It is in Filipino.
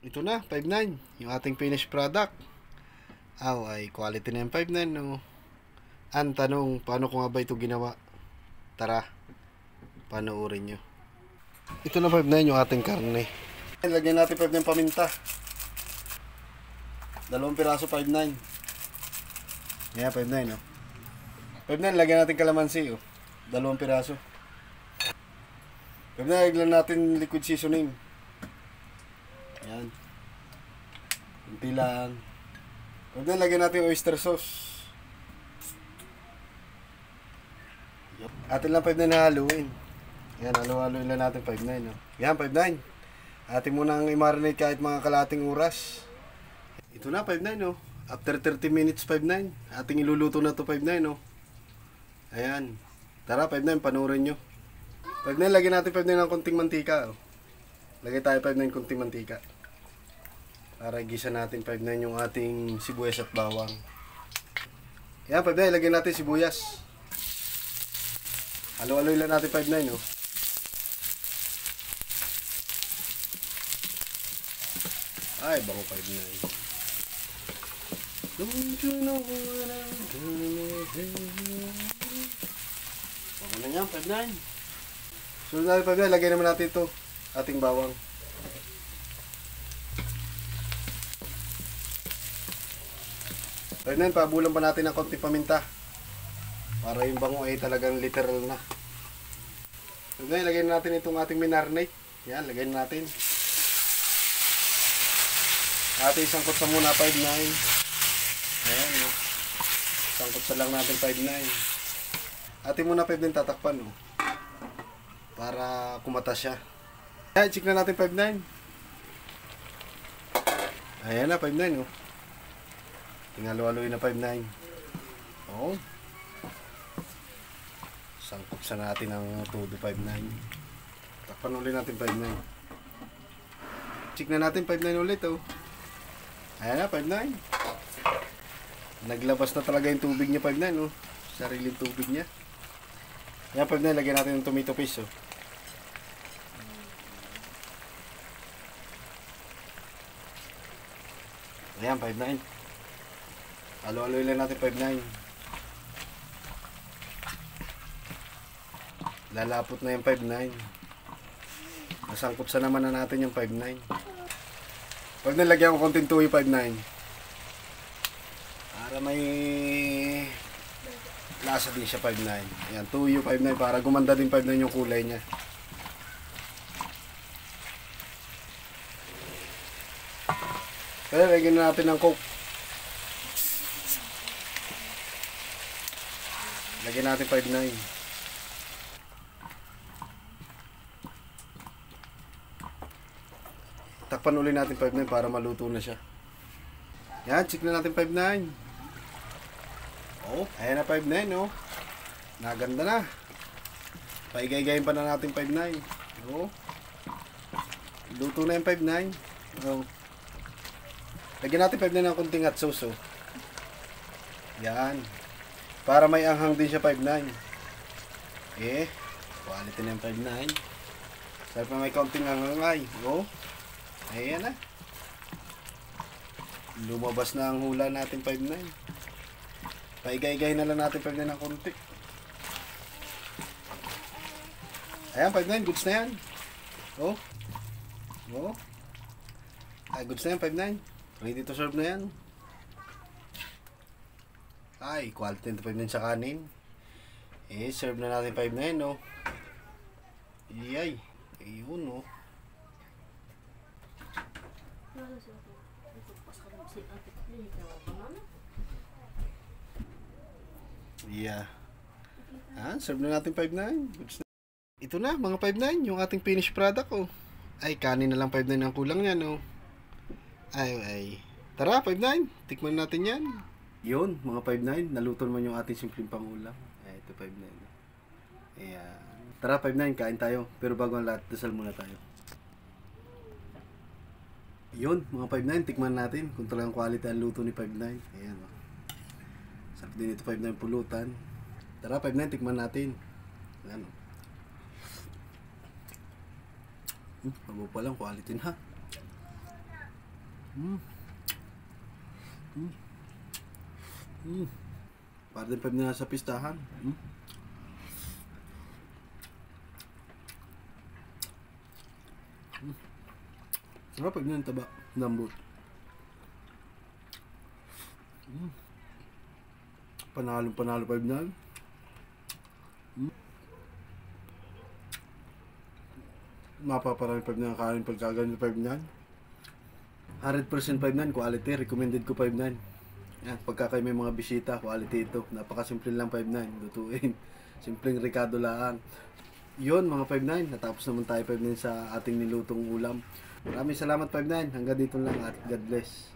Ito na, 5.9, yung ating finished product. Ay quality na yung 5.9, no? Ang tanong, paano ko nga ba ito ginawa? Tara, panoorin nyo. Ito na 5.9 yung ating karne. Lagyan natin 5.9 paminta. 2 piraso 5.9. Yan, 5.9, no? 5.9, lagyan natin kalamansi, oh. 2 piraso. 5.9, lagyan natin liquid seasoning. Yan. Kunti lang. 5.9, lagyan natin oyster sauce. Atin lang 5.9 na haluin. Yan, halo-haloin lang natin 5.9, no? Yan, 5.9. Atin munang i-marinate kahit mga kalating oras. Ito na, 5.9, no? After 30 minutes, 5.9. Ating iluluto na to 5.9, no? Ayan. Tara, 5.9, panoorin nyo. 5.9, lagyan natin 5.9 ng konting mantika, oh. Lagay tayo 5.9 konting mantika. Para igisa natin 5.9 yung ating sibuyas at bawang. Ayan, 5.9, lagyan natin sibuyas. Halo-haloy lang natin 5.9, oh. Ay, bango 5.9. Don't you know what I'm doing? Bango na yan, 5.9. Sunod natin 5.9, lagay naman natin ito, ating bawang. Right now, pabulan pa natin ng konti paminta. Para yung bango ay talagang literal na. So ngayon, lagyan natin itong ating marinate. Yan, lagyan natin. Ating sangkot sa muna 5.9. Ayan, no. Sangkot sa lang natin 5.9. Ating muna 5.9 tatakpan, no. Para kumata siya. Ayan, check na natin 5.9. Ayan na, 5.9, no. Tingalo-aloy na 5.9. Oo. Sangkot sa natin ang todo 5.9. Takpan ulit natin 5.9. Check na natin 5.9 ulit, oh. Ayan na, 5.9. Naglabas na talaga yung tubig niya 5.9, oh. Sariling tubig niya. Ayan, 5.9, lagyan natin ng tomato paste, oh. Ayan, 5.9. Halo-haloy lang natin 5.9. Lalapot na yung 5.9. Nasangkot sa naman na natin yung 5.9. Pag nilagyan ko konting tuyo 5.9. Para may lasa din siya 5.9. Ayan, tuyo 5.9 para gumanda din 5.9 yung kulay niya. Kaya lagyan natin ng coke. Lagyan natin 5.9. Takpan ulit natin 5.9 para maluto na siya. Yan, check na natin 5.9. Oh, ayan na 5.9, oh. Naganda na. Paigay-gayin pa na natin 5.9. Oh. Luto na yung 5.9. Oh. Lagyan natin 5.9 ng kunting hot sauce, oh. Yan. Para may anghang din siya 5.9. Eh, quality na yung 5.9. Sabi pa may kaunting anghang, oh. Ayan na. Lumabas na ang hula natin 5.9. Paigay-igay na lang natin 5.9 ng konti. Ayan, 5.9. Goods na yan. Oh. Oh. Ay, goods na yan, 5.9. Ready to serve na yan. Ay, quality na 5.9 sa kanin. Eh, serve na natin 5.9, no. Iyay. Ayun, no. Yeah. Ah, serve na natin 5.9. Ito na, mga 5.9, yung ating finished product, oh. Ay, kanin na lang 5.9 ang kulang niya, no. Ay. Tara, 5.9. Tikman natin yan. Yun, mga 5.9. Naluto naman yung ating simpleng pangulam. Ay, ito 5.9. Ayan. Tara, 5.9. Kain tayo. Pero bago ang lahat, dasal muna tayo. Yun, mga 5.9. Tikman natin kung talagang quality ang luto ni 5.9. Ayan, oh. Sarap din ito 5.9 pulutan. Tara, 5.9. Tikman natin. Ayan, oh. Bago pa lang, quality na. Mm. Mm. Mm. Para din 5 na sa pistahan. Mm. Mm. Sarap 5 na yung taba. Lambot. Mm. Panalo 5 na. Mm. Mapaparami 5 na kain pagkaganyan 5 na. 100% 5 quality. Recommended ko 5 na. Yan, pagka kayo may mga bisita, quality ito. Napakasimple lang 5-9, lutuin. Simpleng Ricardo lang. Yun mga 5-9, natapos naman tayo 5-9 sa ating nilutong ulam. Maraming salamat 5-9, hanggang dito lang at God bless.